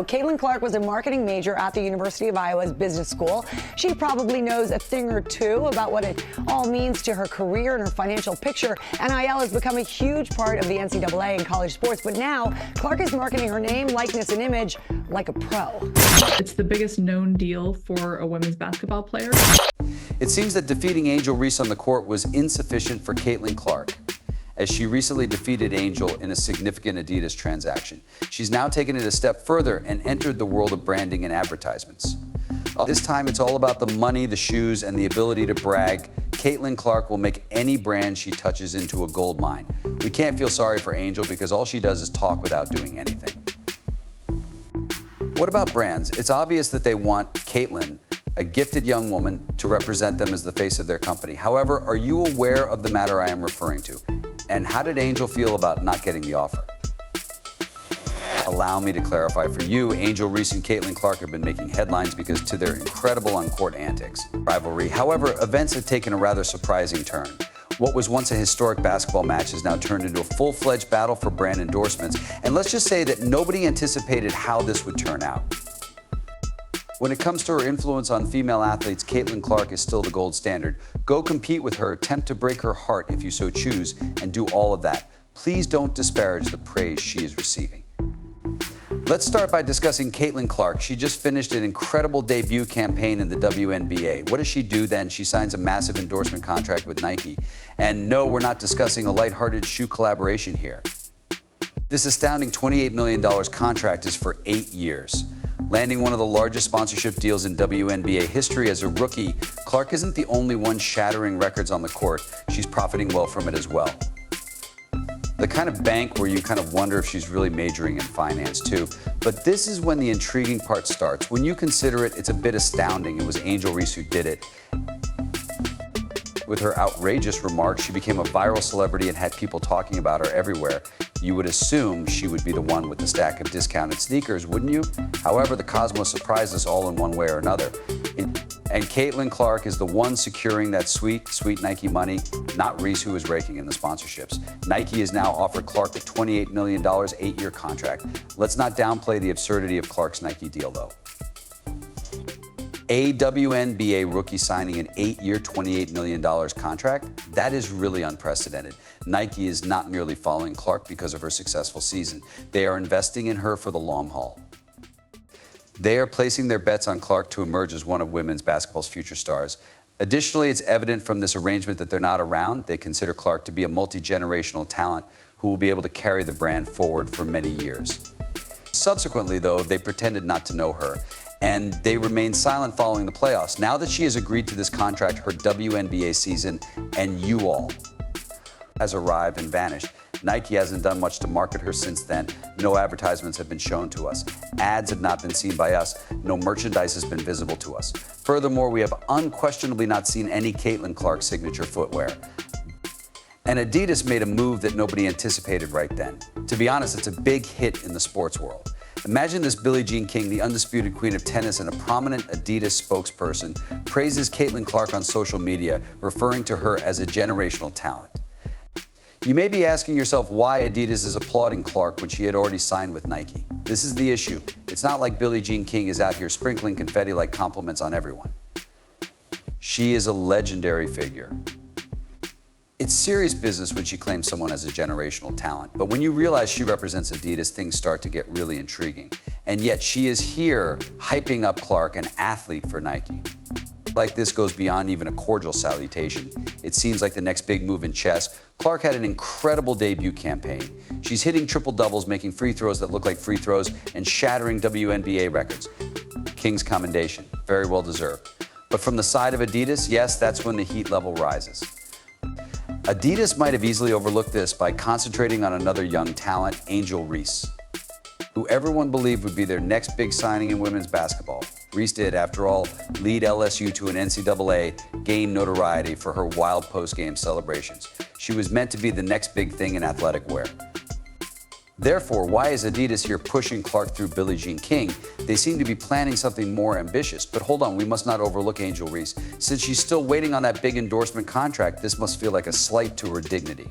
Caitlin Clark was a marketing major at the University of Iowa's business school. She probably knows a thing or two about what it all means to her career and her financial picture. NIL has become a huge part of the NCAA and college sports, but now Clark is marketing her name, likeness, and image like a pro. It's the biggest known deal for a women's basketball player. It seems that defeating Angel Reese on the court was insufficient for Caitlin Clark, as she recently defeated Angel in a significant Adidas transaction. She's now taken it a step further and entered the world of branding and advertisements. This time, it's all about the money, the shoes, and the ability to brag. Caitlin Clark will make any brand she touches into a gold mine. We can't feel sorry for Angel because all she does is talk without doing anything. What about brands? It's obvious that they want Caitlin, a gifted young woman, to represent them as the face of their company. However, are you aware of the matter I am referring to? And how did Angel feel about not getting the offer? Allow me to clarify for you, Angel Reese and Caitlin Clark have been making headlines because to their incredible on-court antics. Rivalry. However, events have taken a rather surprising turn. What was once a historic basketball match has now turned into a full-fledged battle for brand endorsements. And let's just say that nobody anticipated how this would turn out. When it comes to her influence on female athletes, Caitlin Clark is still the gold standard. Go compete with her, attempt to break her heart if you so choose, and do all of that. Please don't disparage the praise she is receiving. Let's start by discussing Caitlin Clark. She just finished an incredible debut campaign in the WNBA. What does she do then? She signs a massive endorsement contract with Nike. And no, we're not discussing a lighthearted shoe collaboration here. This astounding $28 million contract is for 8 years. Landing one of the largest sponsorship deals in WNBA history as a rookie, Clark isn't the only one shattering records on the court. She's profiting well from it as well. The kind of bank where you kind of wonder if she's really majoring in finance too. But this is when the intriguing part starts. When you consider it, it's a bit astounding. It was Angel Reese who did it. With her outrageous remarks, she became a viral celebrity and had people talking about her everywhere. You would assume she would be the one with the stack of discounted sneakers, wouldn't you? However, the cosmos surprised us all in one way or another. And Caitlin Clark is the one securing that sweet, sweet Nike money, not Reese, who is raking in the sponsorships. Nike has now offered Clark a $28 million 8-year contract. Let's not downplay the absurdity of Clark's Nike deal, though. A WNBA rookie signing an 8-year, $28 million contract? That is really unprecedented. Nike is not merely following Clark because of her successful season. They are investing in her for the long haul. They are placing their bets on Clark to emerge as one of women's basketball's future stars. Additionally, it's evident from this arrangement that they're not around. They consider Clark to be a multi-generational talent who will be able to carry the brand forward for many years. Subsequently, though, they pretended not to know her, and they remained silent following the playoffs. Now that she has agreed to this contract, her WNBA season, and you all, has arrived and vanished. Nike hasn't done much to market her since then. No advertisements have been shown to us. Ads have not been seen by us. No merchandise has been visible to us. Furthermore, we have unquestionably not seen any Caitlin Clark signature footwear. And Adidas made a move that nobody anticipated right then. To be honest, it's a big hit in the sports world. Imagine this Billie Jean King, the undisputed queen of tennis and a prominent Adidas spokesperson, praises Caitlin Clark on social media, referring to her as a generational talent. You may be asking yourself why Adidas is applauding Clark when she had already signed with Nike. This is the issue. It's not like Billie Jean King is out here sprinkling confetti-like compliments on everyone. She is a legendary figure. It's serious business when she claims someone as a generational talent, but when you realize she represents Adidas, things start to get really intriguing. And yet she is here hyping up Clark, an athlete for Nike. Like this goes beyond even a cordial salutation. It seems like the next big move in chess. Clark had an incredible debut campaign. She's hitting triple doubles, making free throws that look like free throws, and shattering WNBA records. King's commendation, very well deserved. But from the side of Adidas, yes, that's when the heat level rises. Adidas might have easily overlooked this by concentrating on another young talent, Angel Reese, who everyone believed would be their next big signing in women's basketball. Reese did, after all, lead LSU to an NCAA, gain notoriety for her wild post-game celebrations. She was meant to be the next big thing in athletic wear. Therefore, why is Adidas here pushing Clark through Billie Jean King? They seem to be planning something more ambitious. But hold on, we must not overlook Angel Reese. Since she's still waiting on that big endorsement contract, this must feel like a slight to her dignity.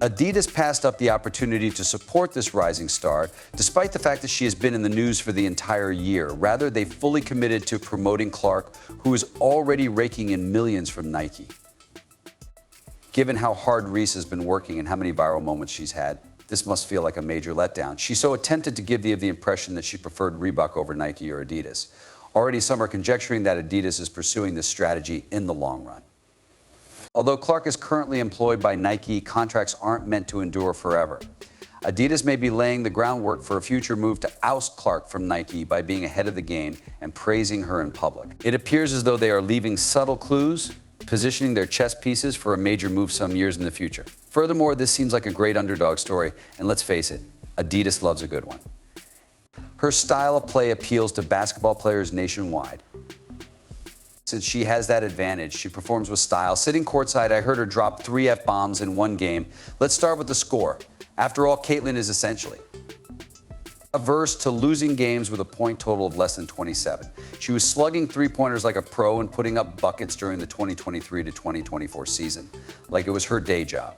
Adidas passed up the opportunity to support this rising star, despite the fact that she has been in the news for the entire year. Rather, they fully committed to promoting Clark, who is already raking in millions from Nike. Given how hard Reese has been working and how many viral moments she's had, this must feel like a major letdown. She so attempted to give the impression that she preferred Reebok over Nike or Adidas. Already some are conjecturing that Adidas is pursuing this strategy in the long run. Although Clark is currently employed by Nike, contracts aren't meant to endure forever. Adidas may be laying the groundwork for a future move to oust Clark from Nike by being ahead of the game and praising her in public. It appears as though they are leaving subtle clues, positioning their chess pieces for a major move some years in the future. Furthermore, this seems like a great underdog story, and let's face it, Adidas loves a good one. Her style of play appeals to basketball players nationwide. Since she has that advantage, she performs with style. Sitting courtside, I heard her drop 3 F-bombs in one game. Let's start with the score. After all, Caitlin is essentially averse to losing games with a point total of less than 27. She was slugging three-pointers like a pro and putting up buckets during the 2023 to 2024 season, like it was her day job.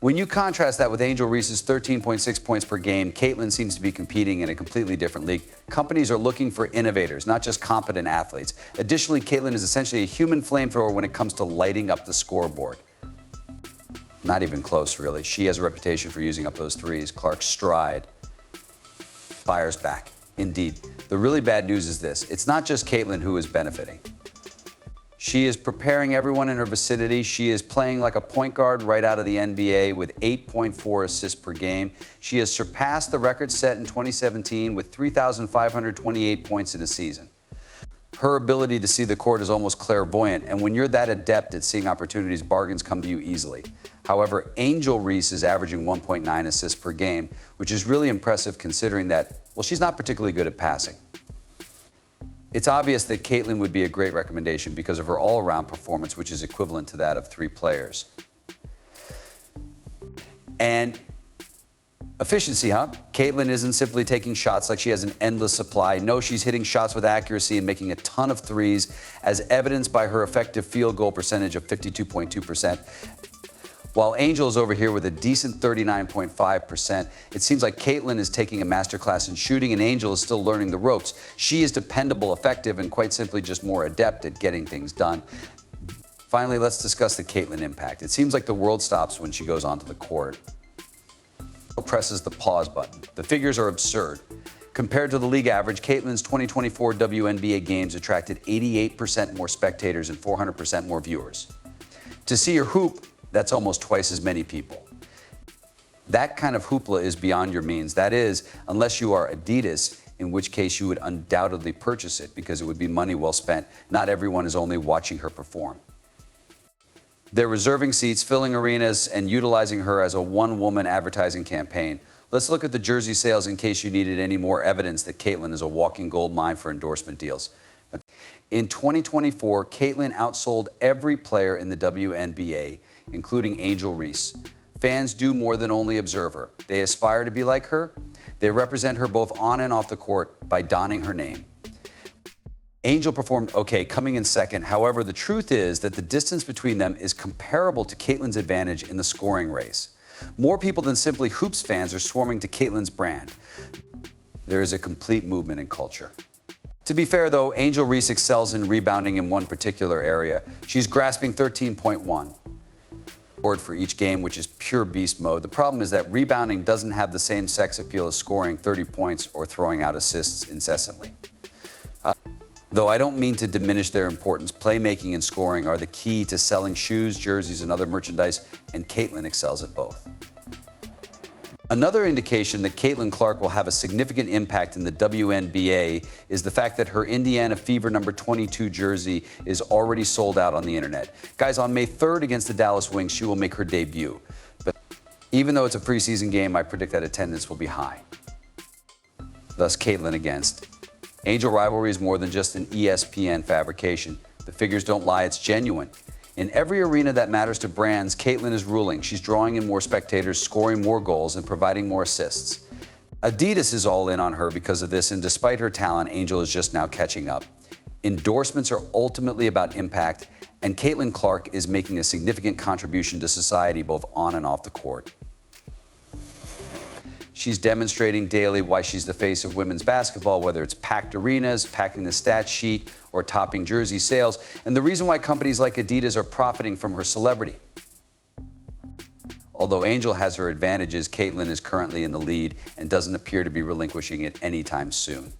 When you contrast that with Angel Reese's 13.6 points per game, Caitlin seems to be competing in a completely different league. Companies are looking for innovators, not just competent athletes. Additionally, Caitlin is essentially a human flamethrower when it comes to lighting up the scoreboard. Not even close, really. She has a reputation for using up those threes. Clark's stride fires back. Indeed. The really bad news is this. It's not just Caitlin who is benefiting. She is preparing everyone in her vicinity. She is playing like a point guard right out of the NBA with 8.4 assists per game. She has surpassed the record set in 2017 with 3,528 points in a season. Her ability to see the court is almost clairvoyant, and when you're that adept at seeing opportunities, bargains come to you easily. However, Angel Reese is averaging 1.9 assists per game, which is really impressive considering that, well, she's not particularly good at passing. It's obvious that Caitlin would be a great recommendation because of her all-around performance, which is equivalent to that of 3 players. And efficiency, huh? Caitlin isn't simply taking shots like she has an endless supply. No, she's hitting shots with accuracy and making a ton of threes, as evidenced by her effective field goal percentage of 52.2%. While Angel is over here with a decent 39.5%, it seems like Caitlin is taking a masterclass in shooting and Angel is still learning the ropes. She is dependable, effective, and quite simply just more adept at getting things done. Finally, let's discuss the Caitlin impact. It seems like the world stops when she goes onto the court. Presses the pause button. The figures are absurd. Compared to the league average, Caitlin's 2024 WNBA games attracted 88% more spectators and 400% more viewers. To see her hoop, that's almost twice as many people. That kind of hoopla is beyond your means. That is, unless you are Adidas, in which case you would undoubtedly purchase it because it would be money well spent. Not everyone is only watching her perform. They're reserving seats, filling arenas, and utilizing her as a one-woman advertising campaign. Let's look at the jersey sales in case you needed any more evidence that Caitlin is a walking gold mine for endorsement deals. In 2024, Caitlin outsold every player in the WNBA, including Angel Reese. Fans do more than only observe her. They aspire to be like her. They represent her both on and off the court by donning her name. Angel performed okay, coming in second. However, the truth is that the distance between them is comparable to Caitlin's advantage in the scoring race. More people than simply Hoops fans are swarming to Caitlin's brand. There is a complete movement in culture. To be fair, though, Angel Reese excels in rebounding in one particular area. She's grasping 13.1 for each game, which is pure beast mode. The problem is that rebounding doesn't have the same sex appeal as scoring 30 points or throwing out assists incessantly. Though I don't mean to diminish their importance, playmaking and scoring are the key to selling shoes, jerseys, and other merchandise, and Caitlin excels at both. Another indication that Caitlin Clark will have a significant impact in the WNBA is the fact that her Indiana Fever number 22 jersey is already sold out on the internet. Guys, on May 3rd against the Dallas Wings, she will make her debut. But even though it's a preseason game, I predict that attendance will be high. Thus, Caitlin against. Angel rivalry is more than just an ESPN fabrication. The figures don't lie, it's genuine. In every arena that matters to brands, Caitlin is ruling. She's drawing in more spectators, scoring more goals, and providing more assists. Adidas is all in on her because of this, and despite her talent, Angel is just now catching up. Endorsements are ultimately about impact, And Caitlin Clark is making a significant contribution to society both on and off the court. She's demonstrating daily why she's the face of women's basketball, whether it's packed arenas, packing the stat sheet, or topping jersey sales, and the reason why companies like Adidas are profiting from her celebrity. Although Angel has her advantages, Caitlin is currently in the lead and doesn't appear to be relinquishing it anytime soon.